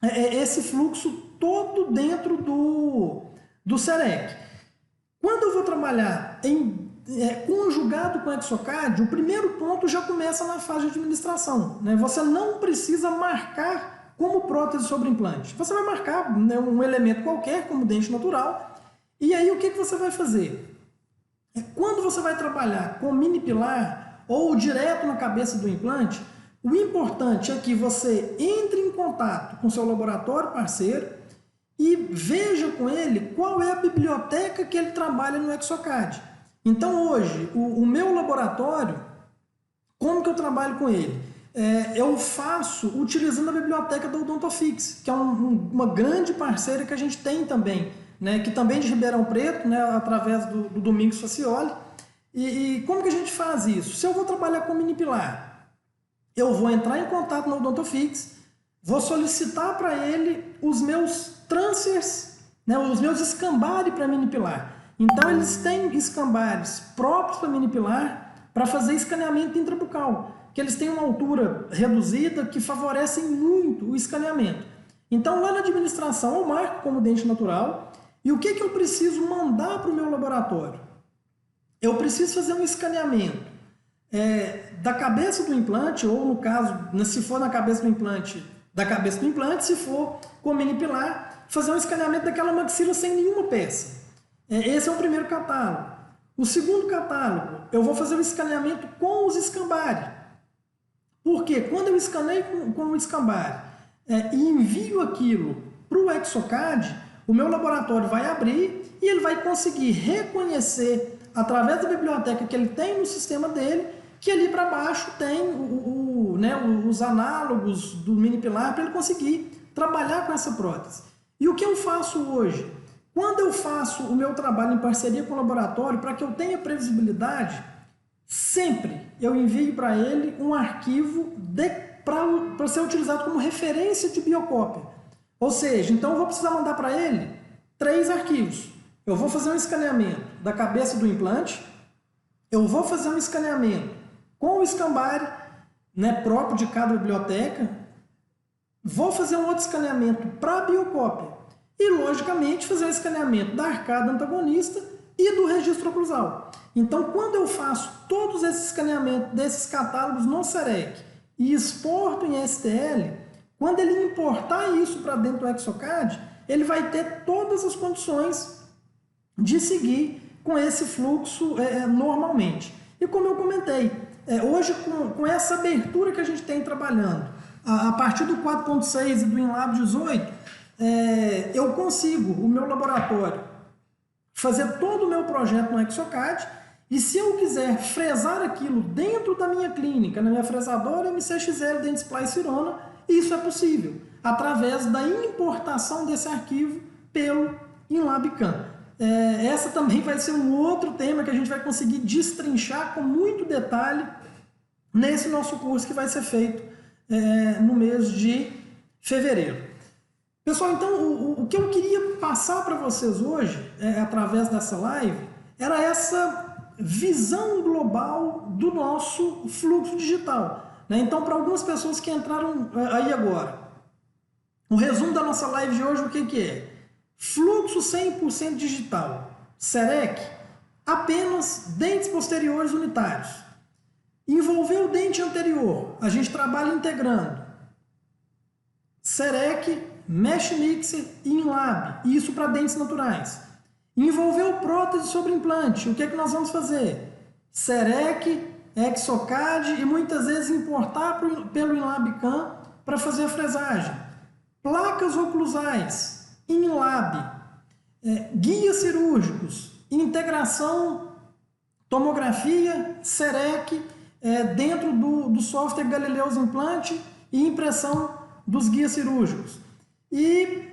esse fluxo todo dentro do CEREC. Quando eu vou trabalhar conjugado com o Exocad, o primeiro ponto já começa na fase de administração. Você não precisa marcar como prótese sobre implante. Você vai marcar um elemento qualquer, como dente natural, e aí o que você vai fazer? Quando você vai trabalhar com mini pilar ou direto na cabeça do implante, o importante é que você entre em contato com seu laboratório parceiro e veja com ele qual é a biblioteca que ele trabalha no Exocad. Então hoje, o meu laboratório, como que eu trabalho com ele? Eu faço utilizando a biblioteca da Odontofix, que é uma grande parceira que a gente tem também, que também é de Ribeirão Preto, através do Domingos Facioli. E como que a gente faz isso? Se eu vou trabalhar com mini pilar, eu vou entrar em contato na Odontofix, vou solicitar para ele os meus transfers né, os meus escambare para mini-pilar. Então, eles têm escambares próprios para mini-pilar para fazer escaneamento intrabucal, que eles têm uma altura reduzida que favorecem muito o escaneamento. Então, lá na administração, eu marco como dente natural. E o que eu preciso mandar para o meu laboratório? Eu preciso fazer um escaneamento da cabeça do implante, ou no caso, se for na cabeça do implante, da cabeça do implante, se for com mini-pilar, fazer um escaneamento daquela maxila sem nenhuma peça. Esse é o primeiro catálogo. O segundo catálogo, eu vou fazer o escaneamento com os escambare. Porque quando eu escaneio com o escambare e envio aquilo para o Exocad, o meu laboratório vai abrir e ele vai conseguir reconhecer, através da biblioteca que ele tem no sistema dele, que ali para baixo tem os análogos do mini-pilar para ele conseguir trabalhar com essa prótese. E o que eu faço hoje? Quando eu faço o meu trabalho em parceria com o laboratório, para que eu tenha previsibilidade, sempre eu envio para ele um arquivo para ser utilizado como referência de biocópia. Ou seja, então eu vou precisar mandar para ele 3 arquivos. Eu vou fazer um escaneamento da cabeça do implante, eu vou fazer um escaneamento com o escambare, próprio de cada biblioteca, vou fazer um outro escaneamento para a biocópia e, logicamente, fazer um escaneamento da arcada antagonista e do registro oclusal. Então, quando eu faço todos esses escaneamentos desses catálogos no CEREC e exporto em STL, quando ele importar isso para dentro do Exocad, ele vai ter todas as condições de seguir com esse fluxo normalmente. E como eu comentei, hoje com essa abertura que a gente tem trabalhando, a partir do 4.6 e do InLab 18, eu consigo, o meu laboratório, fazer todo o meu projeto no Exocad, e se eu quiser fresar aquilo dentro da minha clínica, na minha fresadora MCXL Dentsply Sirona, isso é possível, através da importação desse arquivo pelo InLabCAM. Essa também vai ser um outro tema que a gente vai conseguir destrinchar com muito detalhe nesse nosso curso que vai ser feito no mês de fevereiro. Pessoal, então o que eu queria passar para vocês hoje, através dessa live, era essa visão global do nosso fluxo digital. Então, para algumas pessoas que entraram aí agora, o resumo da nossa live de hoje, o que é? Fluxo 100% digital. CEREC, apenas dentes posteriores unitários. Envolver o dente anterior, a gente trabalha integrando CEREC, Mesh Mixer e InLab, isso para dentes naturais. Envolver o prótese sobre implante, o que nós vamos fazer? CEREC, Exocad e muitas vezes importar pelo InLabCAM para fazer a fresagem. Placas oclusais, InLab, guias cirúrgicos, integração, tomografia, CEREC, dentro do software Galileus Implante e impressão dos guias cirúrgicos. E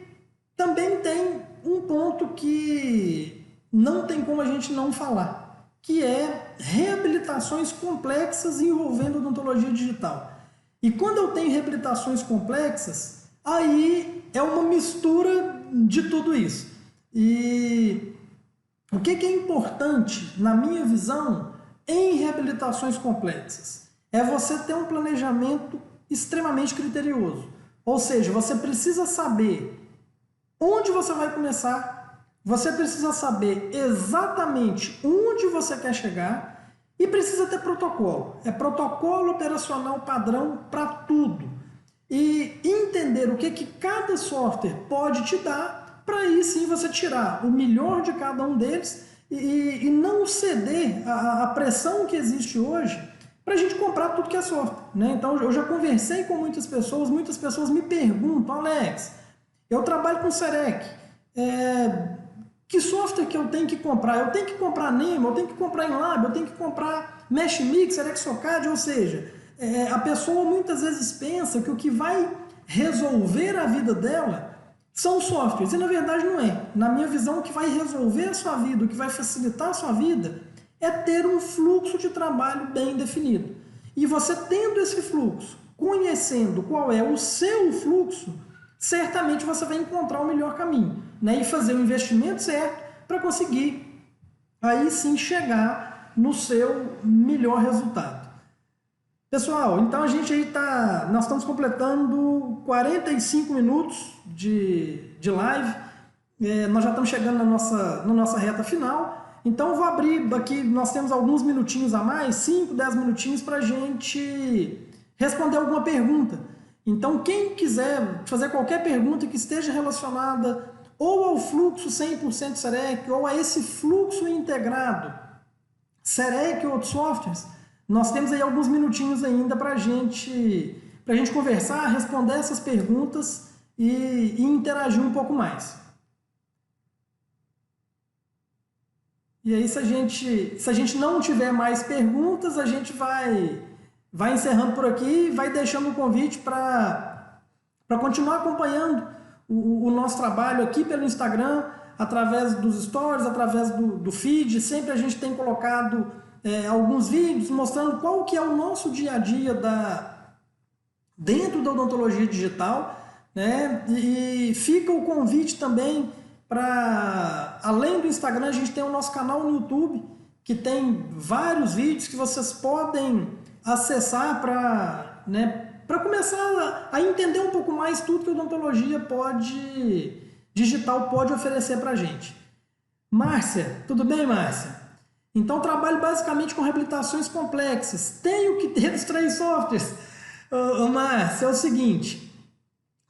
também tem um ponto que não tem como a gente não falar, que é reabilitações complexas envolvendo odontologia digital. E quando eu tenho reabilitações complexas, aí é uma mistura de tudo isso. E o que é importante, na minha visão, em reabilitações complexas? É você ter um planejamento extremamente criterioso. Ou seja, você precisa saber onde você vai começar, você precisa saber exatamente onde você quer chegar e precisa ter protocolo. É protocolo operacional padrão para tudo. E entender o que cada software pode te dar, para aí sim você tirar o melhor de cada um deles e não ceder à pressão que existe hoje para a gente comprar tudo que é software. Então, eu já conversei com muitas pessoas me perguntam, Alex, eu trabalho com CEREC, que software que eu tenho que comprar? Eu tenho que comprar Nemo, eu tenho que comprar InLab, eu tenho que comprar Mesh Mixer, Exocad, ou seja, a pessoa muitas vezes pensa que o que vai resolver a vida dela são softwares, e na verdade não é. Na minha visão, o que vai resolver a sua vida, o que vai facilitar a sua vida, é ter um fluxo de trabalho bem definido. E você tendo esse fluxo, conhecendo qual é o seu fluxo, certamente você vai encontrar o melhor caminho, né? E fazer o investimento certo para conseguir aí sim chegar no seu melhor resultado. Pessoal, então a gente aí nós estamos completando 45 minutos de live, nós já estamos chegando na nossa reta final. Então eu vou abrir aqui, nós temos alguns minutinhos a mais, 5, 10 minutinhos para a gente responder alguma pergunta. Então quem quiser fazer qualquer pergunta que esteja relacionada ou ao fluxo 100% Serec ou a esse fluxo integrado Serec ou outros softwares, nós temos aí alguns minutinhos ainda para a gente conversar, responder essas perguntas e interagir um pouco mais. E aí, se a gente não tiver mais perguntas, a gente vai encerrando por aqui e vai deixando o convite para continuar acompanhando o nosso trabalho aqui pelo Instagram, através dos stories, através do feed. Sempre a gente tem colocado alguns vídeos mostrando qual que é o nosso dia a dia dentro da odontologia digital, né? E fica o convite também para, além do Instagram, a gente tem o nosso canal no YouTube, que tem vários vídeos que vocês podem acessar para começar a entender um pouco mais tudo que a odontologia digital pode oferecer para a gente. Márcia, tudo bem, Márcia? Então, trabalho basicamente com reabilitações complexas. Tenho que ter os 3 softwares. Márcia, é o seguinte,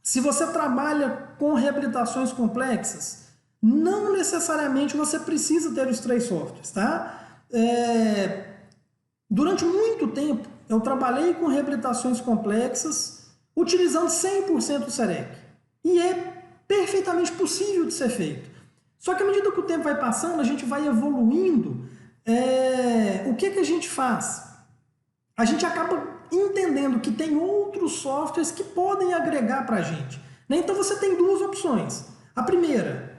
se você trabalha com reabilitações complexas, não necessariamente você precisa ter os 3 softwares, tá? Durante muito tempo, eu trabalhei com reabilitações complexas utilizando 100% o Serec. E é perfeitamente possível de ser feito. Só que à medida que o tempo vai passando, a gente vai evoluindo. O que a gente faz? A gente acaba entendendo que tem outros softwares que podem agregar para a gente, né? Então você tem 2 opções. A primeira,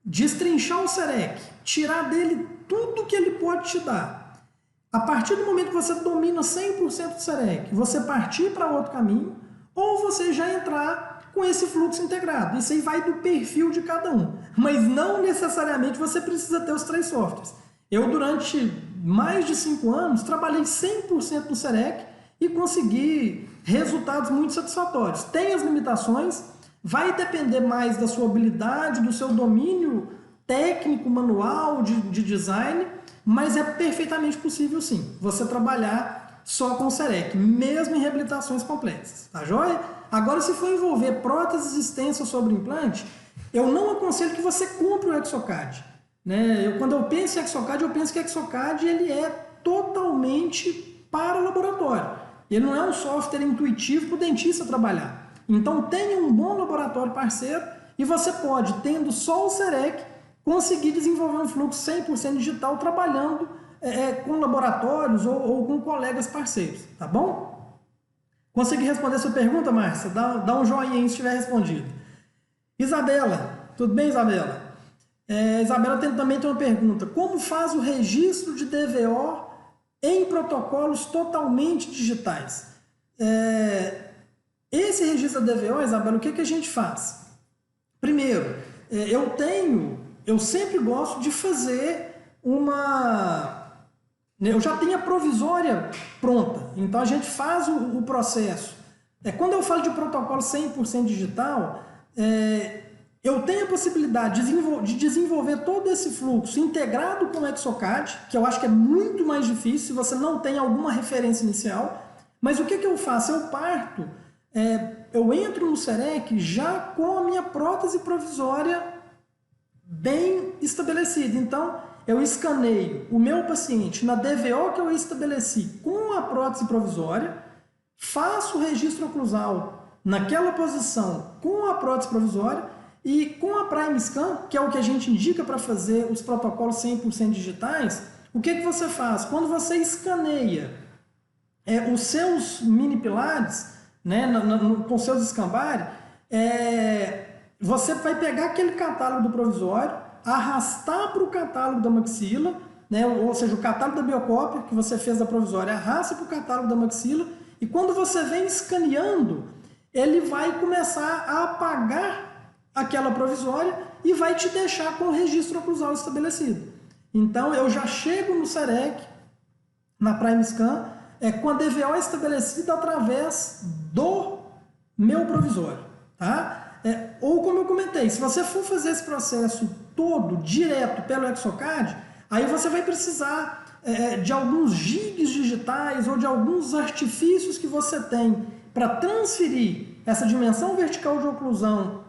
destrinchar o Serec, tirar dele tudo que ele pode te dar. A partir do momento que você domina 100% do Serec, você partir para outro caminho, ou você já entrar com esse fluxo integrado. Isso aí vai do perfil de cada um. Mas não necessariamente você precisa ter os 3 softwares. Eu, durante mais de 5 anos, trabalhei 100% no Serec e consegui resultados muito satisfatórios. Tem as limitações, vai depender mais da sua habilidade, do seu domínio técnico, manual, de design, mas é perfeitamente possível sim, você trabalhar só com o Serec, mesmo em reabilitações complexas, tá joia? Agora, se for envolver próteses extensas sobre implante, eu não aconselho que você compre o Exocad, né? Quando eu penso em Exocad, eu penso que o Exocad ele é totalmente para o laboratório. Ele não é um software intuitivo para o dentista trabalhar. Então tenha um bom laboratório parceiro e você pode, tendo só o Serec, conseguir desenvolver um fluxo 100% digital trabalhando com laboratórios ou com colegas parceiros, tá bom? Consegui responder a sua pergunta, Márcia? Dá um joinha aí se tiver respondido. Isabela, tudo bem, Isabela? Isabela também tem uma pergunta. Como faz o registro de DVO em protocolos totalmente digitais? Esse registro da DVO, Isabela, o que a gente faz? Primeiro, eu sempre gosto de fazer eu já tenho a provisória pronta, então a gente faz o processo. Quando eu falo de protocolo 100% digital, eu tenho a possibilidade de desenvolver todo esse fluxo integrado com o Exocad, que eu acho que é muito mais difícil se você não tem alguma referência inicial. Mas o que eu faço? Eu entro no Serec já com a minha prótese provisória bem estabelecida. Então, eu escaneio o meu paciente na DVO que eu estabeleci com a prótese provisória, faço o registro oclusal naquela posição com a prótese provisória e com a Prime Scan, que é o que a gente indica para fazer os protocolos 100% digitais. O que você faz? Quando você escaneia os seus mini pilares, né, com seus escambari, você vai pegar aquele catálogo do provisório, arrastar para o catálogo da maxila, né, ou seja, o catálogo da biocópia que você fez da provisória, arrasta para o catálogo da maxila, e quando você vem escaneando, ele vai começar a apagar aquela provisória e vai te deixar com o registro oclusal estabelecido. Então, eu já chego no SEREC, na PrimeScan, com a DVO estabelecida através do meu provisório, tá? Ou como eu comentei, se você for fazer esse processo todo direto pelo Exocad, aí você vai precisar de alguns gigs digitais ou de alguns artifícios que você tem para transferir essa dimensão vertical de oclusão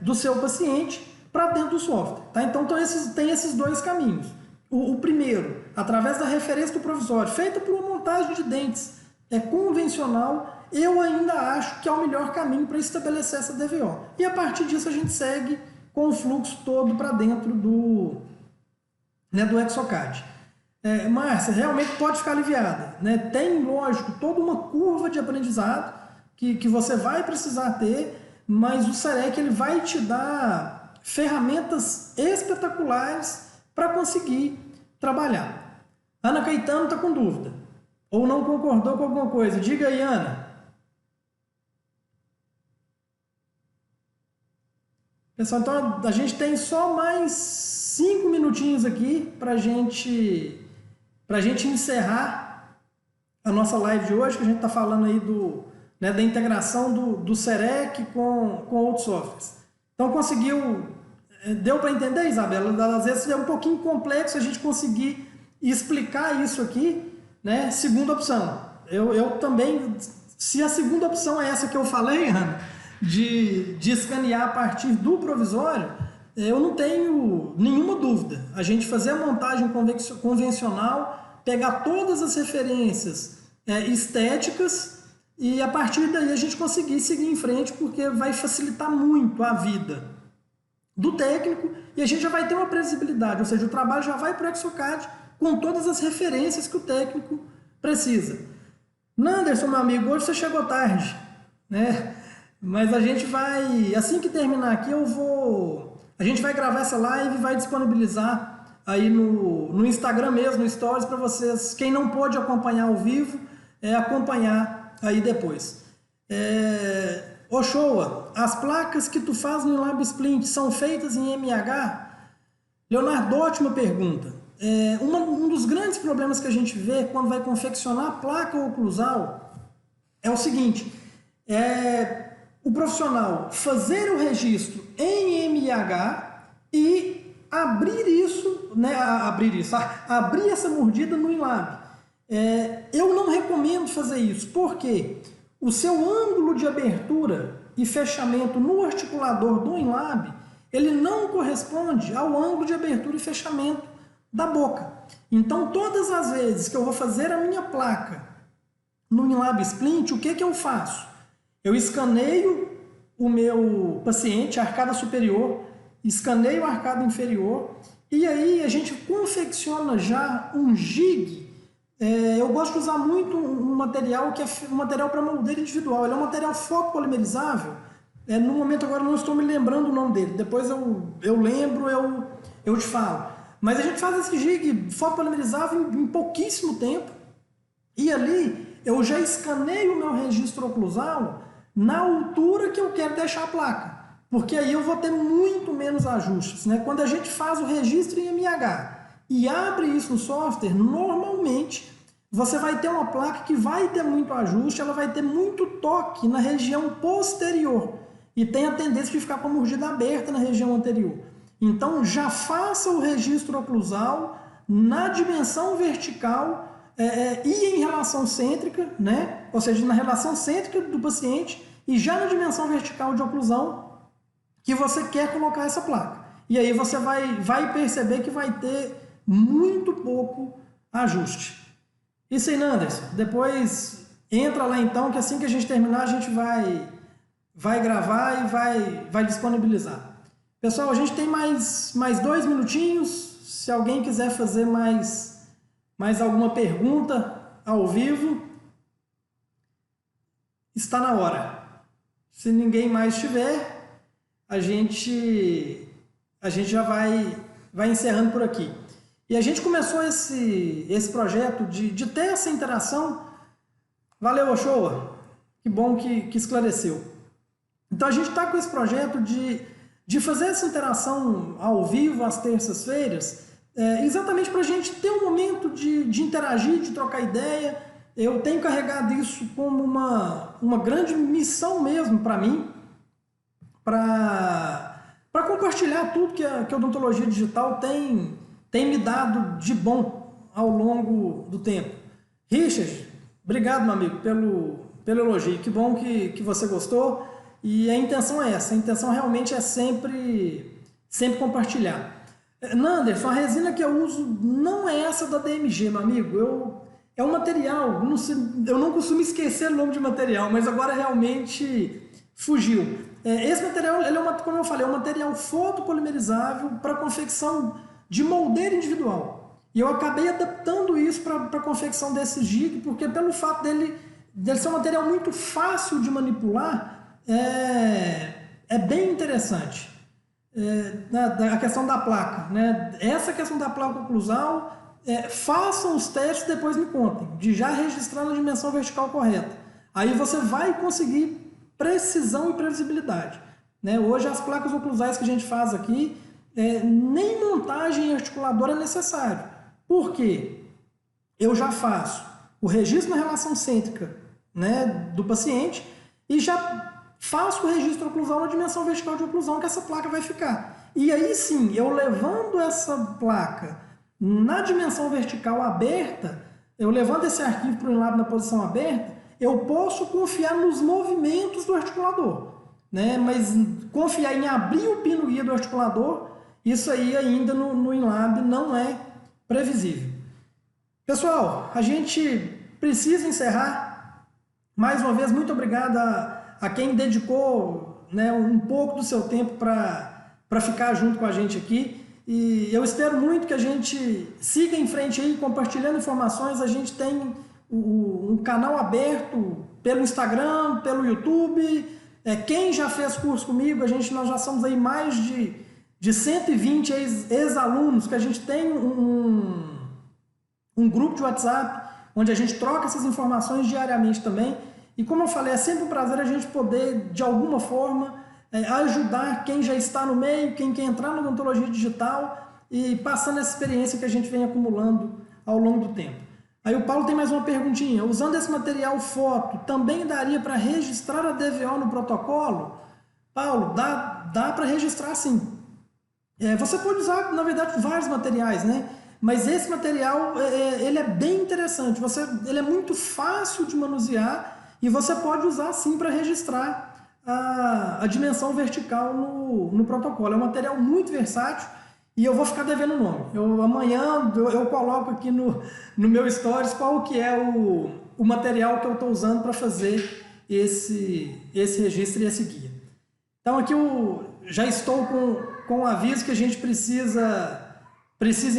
do seu paciente para dentro do software, tá? Então tem esses dois caminhos. O primeiro, através da referência do provisório, feita por uma montagem de dentes convencional, eu ainda acho que é o melhor caminho para estabelecer essa DVO. E a partir disso a gente segue com o fluxo todo para dentro do Exocad. Márcia, realmente pode ficar aliviada, né? Tem, lógico, toda uma curva de aprendizado que você vai precisar ter, mas o SEREC ele vai te dar ferramentas espetaculares para conseguir trabalhar. Ana Caetano está com dúvida, ou não concordou com alguma coisa. Diga aí, Ana. Pessoal, então a gente tem só mais 5 minutinhos aqui para a gente encerrar a nossa live de hoje, que a gente está falando aí da integração do SEREC com outros softwares. Então deu para entender, Isabela? Às vezes é um pouquinho complexo a gente conseguir explicar isso aqui, né? Segunda opção. Eu também, se a segunda opção é essa que eu falei, Ana, de escanear a partir do provisório, eu não tenho nenhuma dúvida. A gente fazer a montagem convencional, pegar todas as referências estéticas e a partir daí a gente conseguir seguir em frente, porque vai facilitar muito a vida do técnico e a gente já vai ter uma previsibilidade, ou seja, o trabalho já vai para o Exocad com todas as referências que o técnico precisa. Nanderson, meu amigo, hoje você chegou tarde, né? Mas a gente vai, assim que terminar aqui, a gente vai gravar essa live e vai disponibilizar aí no Instagram mesmo, no Stories, para vocês, quem não pôde acompanhar ao vivo, acompanhar aí depois. Ochoa, as placas que tu faz no Lab Splint são feitas em MH? Leonardo, ótima pergunta. Um dos grandes problemas que a gente vê quando vai confeccionar a placa oclusal é o seguinte, o profissional fazer o registro em MH e abrir essa mordida no InLab. Eu não recomendo fazer isso, porque o seu ângulo de abertura e fechamento no articulador do InLab, ele não corresponde ao ângulo de abertura e fechamento da boca. Então, todas as vezes que eu vou fazer a minha placa no InLab Splint, o que eu faço? Eu escaneio o meu paciente, a arcada superior, escaneio a arcada inferior, e aí a gente confecciona já um jig. Eu gosto de usar muito um material que é um material para moldeira individual. Ele é um material fotopolimerizável. No momento agora não estou me lembrando o nome dele. Depois eu lembro, eu te falo. Mas a gente faz esse jig fotopolimerizável em pouquíssimo tempo. E ali eu já escaneio o meu registro oclusal na altura que eu quero deixar a placa. Porque aí eu vou ter muito menos ajustes, né? Quando a gente faz o registro em MH e abre isso no software, normalmente você vai ter uma placa que vai ter muito ajuste, ela vai ter muito toque na região posterior e tem a tendência de ficar com a mordida aberta na região anterior. Então já faça o registro oclusal na dimensão vertical e em relação cêntrica, né? Ou seja, na relação cêntrica do paciente e já na dimensão vertical de oclusão que você quer colocar essa placa. E aí você vai perceber que vai ter muito pouco ajuste. Isso aí, Nanderson. Depois entra lá então, que assim que a gente terminar, a gente vai gravar e vai disponibilizar. Pessoal, a gente tem mais 2 minutinhos. Se alguém quiser fazer mais alguma pergunta ao vivo, está na hora. Se ninguém mais tiver, a gente já vai encerrando por aqui. E a gente começou esse projeto de ter essa interação. Valeu, Ochoa! Que bom que esclareceu. Então a gente está com esse projeto de fazer essa interação ao vivo às terças-feiras, exatamente para a gente ter um momento de interagir, de trocar ideia. Eu tenho carregado isso como uma grande missão mesmo para mim, para compartilhar tudo que a odontologia digital tem me dado de bom ao longo do tempo. Richard, obrigado, meu amigo, pelo elogio. Que bom que você gostou. E a intenção é essa. A intenção realmente é sempre compartilhar. Nanderson, a resina que eu uso não é essa da DMG, meu amigo. É um material, eu não costumo esquecer o nome de material, mas agora realmente fugiu. Esse material, ele como eu falei, é um material fotopolimerizável para confecção de moldeiro individual. E eu acabei adaptando isso para a confecção desse jig, porque pelo fato dele ser um material muito fácil de manipular, é bem interessante. A questão da placa, né? Essa questão da placa oclusal, façam os testes e depois me contem, de já registrar na dimensão vertical correta. Aí você vai conseguir precisão e previsibilidade, né? Hoje as placas oclusais que a gente faz aqui, nem montagem articuladora é necessário. Por quê? Eu já faço o registro na relação cêntrica, né, do paciente e já faço o registro oclusal na dimensão vertical de oclusão que essa placa vai ficar. E aí sim, eu levando essa placa na dimensão vertical aberta, eu levando esse arquivo para o Inlab na posição aberta, eu posso confiar nos movimentos do articulador, né? Mas confiar em abrir o pino guia do articulador, isso aí ainda no Inlab não é previsível. Pessoal, a gente precisa encerrar. Mais uma vez, muito obrigado a quem dedicou, né, um pouco do seu tempo para ficar junto com a gente aqui. E eu espero muito que a gente siga em frente aí, compartilhando informações. A gente tem um canal aberto pelo Instagram, pelo YouTube. Quem já fez curso comigo, nós já somos aí mais de 120 ex-alunos, que a gente tem um grupo de WhatsApp, onde a gente troca essas informações diariamente também. E como eu falei, é sempre um prazer a gente poder, de alguma forma, ajudar quem já está no meio, quem quer entrar na odontologia digital e passando essa experiência que a gente vem acumulando ao longo do tempo. Aí o Paulo tem mais uma perguntinha. Usando esse material foto, também daria para registrar a DVO no protocolo? Paulo, dá para registrar sim. Você pode usar, na verdade, vários materiais, né? Mas esse material, ele é bem interessante. Ele é muito fácil de manusear e você pode usar sim para registrar a dimensão vertical no protocolo. É um material muito versátil e eu vou ficar devendo o nome. Amanhã eu coloco aqui no meu stories qual que é o material que eu estou usando para fazer esse registro e esse guia. Então aqui eu já estou com o aviso que a gente precisa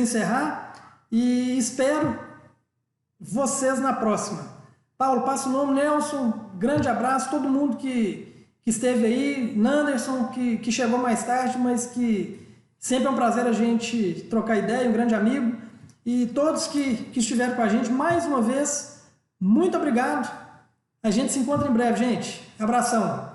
encerrar e espero vocês na próxima. Paulo, passa o nome. Nelson, grande abraço, todo mundo que esteve aí, Nanderson, que chegou mais tarde, mas que sempre é um prazer a gente trocar ideia, um grande amigo, e todos que estiveram com a gente, mais uma vez, muito obrigado. A gente se encontra em breve, gente. Abração.